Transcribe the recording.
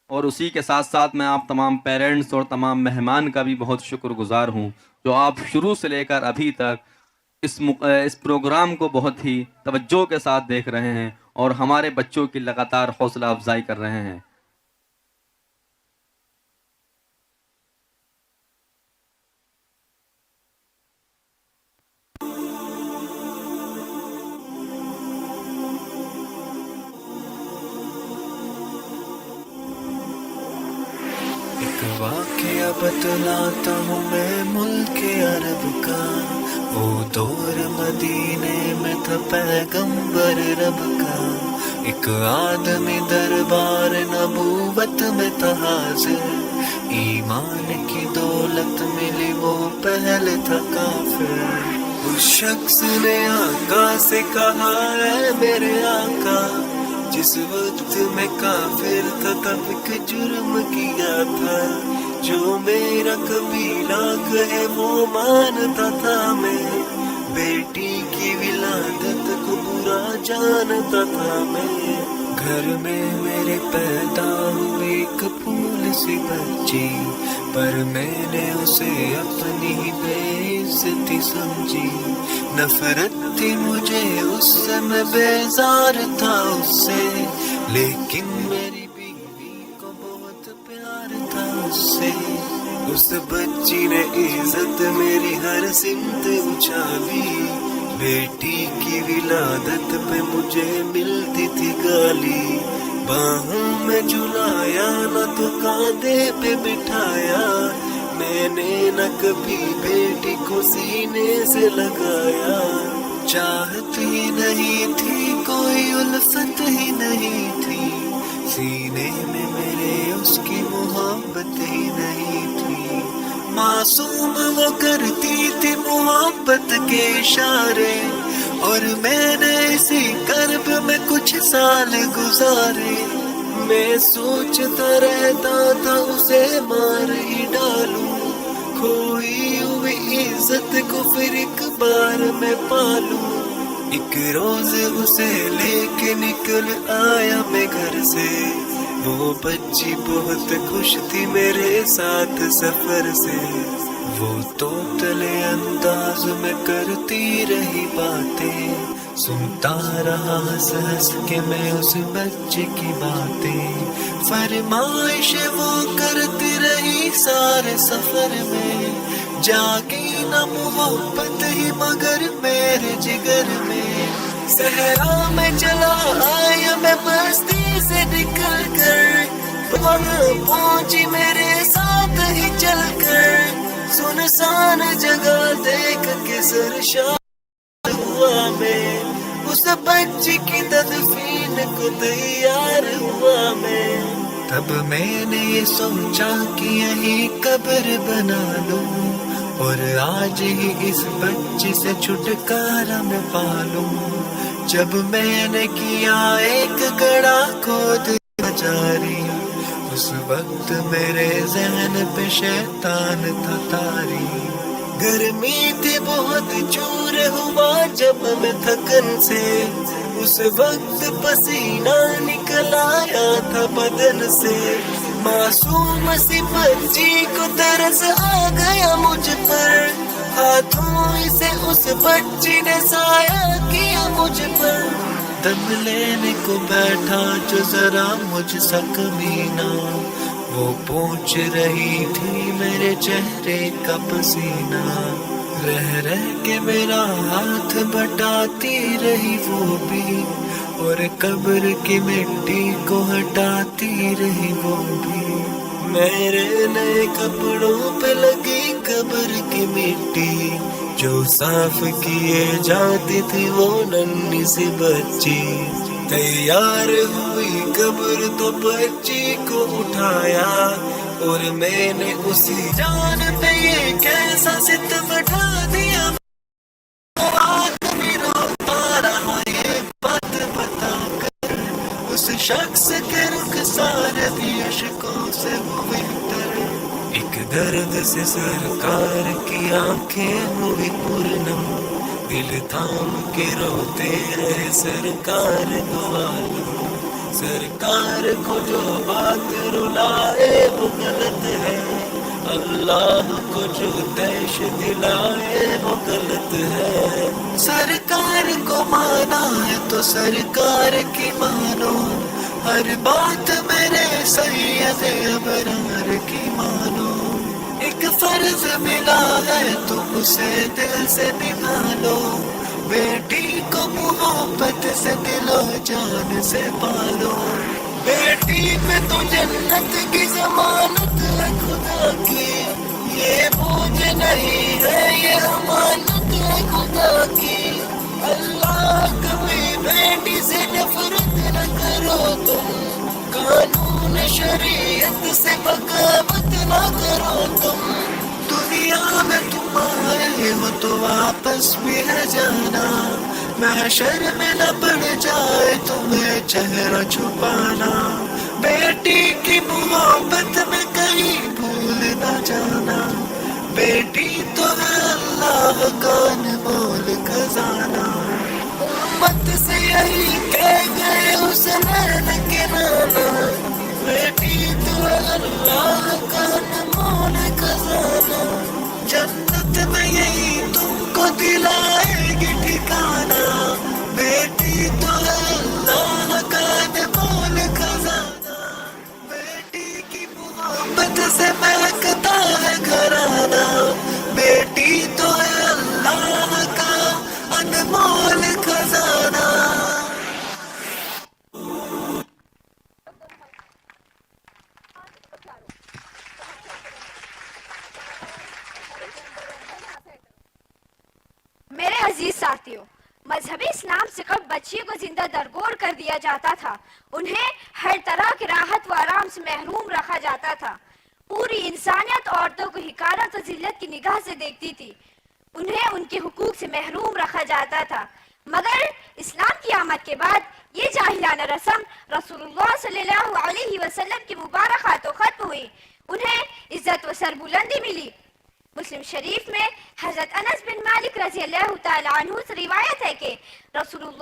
اور اسی کے ساتھ ساتھ میں آپ تمام پیرنٹس اور تمام مہمان کا بھی بہت شکر گزار ہوں، جو آپ شروع سے لے کر ابھی تک اس پروگرام کو بہت ہی توجہ کے ساتھ دیکھ رہے ہیں اور ہمارے بچوں کی لگاتار حوصلہ افزائی کر رہے ہیں۔ ایک واقعہ بتلاتا ہوں میں ملک عرب کا، وہ دور مدینے میں تھا پیغمبر رب کا، ایک آدمی دربار نبوت میں تھا حاضر، ایمان کی دولت ملی وہ پہلے تھا کافر، اس شخص نے آقا سے کہا ہے میرے آقا، جس وقت میں کافر تھا تب ایک جرم کیا تھا، جو میرا قبیلہ کہے وہ مانتا تھا، میں بیٹی کی ولادت کو برا جانتا تھا، میں گھر میں میرے پیدا ہوئی ایک پھول سی بچی، پر میں نے اسے اپنی بے عزتی سمجھی، نفرت تھی مجھے اس سے، میں بیزار تھا اس سے، لیکن میری بیوی کو بہت پیار تھا اس سے، اس بچی نے عزت میری ہر سمت اچھالی، بیٹی کی ولادت پہ مجھے ملتی تھی گالی، باہوں میں جلایا نہ تو کاندھے پہ بٹھایا، میں نے نہ کبھی بیٹی کو سینے سے لگایا، چاہت ہی نہیں تھی کوئی الفت ہی نہیں تھی، سینے میں میرے اس کی محبت ہی نہیں تھی، معصوم وہ کرتی تھی محبت کے اشارے، اور میں نے اسی کرب میں کچھ سال گزارے، میں سوچتا رہتا تھا اسے مار ہی ڈالوں، کھوئی ہوئی عزت کو پھر ایک بار میں پالوں، ایک روز اسے لے کے نکل آیا میں گھر سے، وہ بچی بہت خوش تھی میرے ساتھ سفر سے، وہ توتلے انداز میں کرتی رہی باتیں، سنتا رہا ہنس ہنس کے میں اس بچے کی باتیں، فرمائش وہ کرتی رہی سارے سفر میں، جاگی نہ محبت ہی مگر میرے جگر میں، صحرا میں چلا آیا میں بستی سے نکل کر، وہاں پہنچی میرے ساتھ ہی چل کر، سنسان جگہ دیکھ کے سرشار ہوا میں، اس بچی کی تدفین کو تیار ہوا میں، تب میں نے یہ سوچا کہ یہی قبر بنا لوں، اور آج ہی اس بچی سے چھٹکارا میں پالوں، جب میں نے کیا ایک گڑھا کھود جاری، اس وقت میرے ذہن پہ شیطان تھا طاری، گرمی تھی بہت چور ہوا جب میں تھکن سے، اس وقت پسینہ نکل آیا تھا بدن سے، معصوم سی بچی کو ترس آ گیا مجھ پر، ہاتھوں سے اس بچی نے سایہ کیا مجھ پر، دم لینے کو بیٹھا جو ذرا مجھ سا کمینہ، وہ پوچھ رہی تھی میرے چہرے کا پسینہ، رہ رہ کے میرا ہاتھ بٹاتی رہی وہ بھی، اور قبر کی مٹی کو ہٹاتی رہی وہ بھی، میرے نئے کپڑوں پہ لگی قبر کی مٹی، جو صاف کیے جاتی تھی وہ ننھی سی بچی، تیار ہوئی قبر تو بچی کو اٹھایا، اور میں نے اسی جان پہ یہ کیسا ستم ڈھا دیا، وہ آدمی رو پا رہا یہ بات بتا کر، اس شخص کے رخسار بھی اشکوں سے ہوئی تر، ایک درد سے سرکار کی آنکھیں ہوئی پرنم، دل تھام کے روتے رہے سرکار دو عالم، سرکار کو جو بات رلائے وہ غلط ہے، اللہ کو جو طیش دلائے وہ غلط ہے۔ سرکار کو مانا ہے تو سرکار کی مانو، ہر بات میرے سید ابرار کی مانو۔ ایک فرض ملا ہے تم اسے دل سے نبھالو، بیٹی کو محبت سے دل و جان سے پالو۔ بیٹی پہ تو جنت کی ضمانت ہے خدا کی، یہ بوجھ نہیں ہے یہ امانت ہے خدا کی۔ اللہ کبھی بیٹی سے نفرت نہ کرو تم، قانون شریعت سے بغاوت نہ کرو تم۔ دنیا میں تم آئے ہو تو واپس بھی نہ جانا، محشر میں نہ پڑ جائے تمہیں چہرہ چھپانا۔ بیٹی کی محبت میں کہیں بھول نہ جانا، بیٹی تو ہے اللہ کا انمول خزانہ۔ امت سے یہی کہہ گئے حسنین کے نانا، بیٹی تو ہے اللہ کا انمول خزانہ۔ جنت میں یہی تم کو دلائے گی ٹھکانہ، بیٹی تو ہے اللہ کا انمول خزانہ۔ بیٹی کی محبت سے مہکتا ہے گھرانہ، بیٹی تو ہے اللہ کا انمول خزانہ۔ میرے عزیز ساتھیوں، مذہبی اسلام سے قبل بچیوں کو زندہ درگور کر دیا جاتا تھا، انہیں ہر طرح کی راحت و آرام سے محروم رکھا جاتا تھا۔ پوری انسانیت عورتوں کو حقارت و ذلت کی نگاہ سے دیکھتی تھی، انہیں ان کے حقوق سے محروم رکھا جاتا تھا۔ مگر اسلام کی آمد کے بعد یہ جاہلانہ رسم رسول اللہ صلی اللہ علیہ وسلم کی مبارک ہاتھوں ختم ہوئی، انہیں عزت و سربلندی ملی۔ مسلم شریف میں حضرت انس بن مالک رضی اللہ تعالی عنہ سے روایت ہے کہ رسول اللہ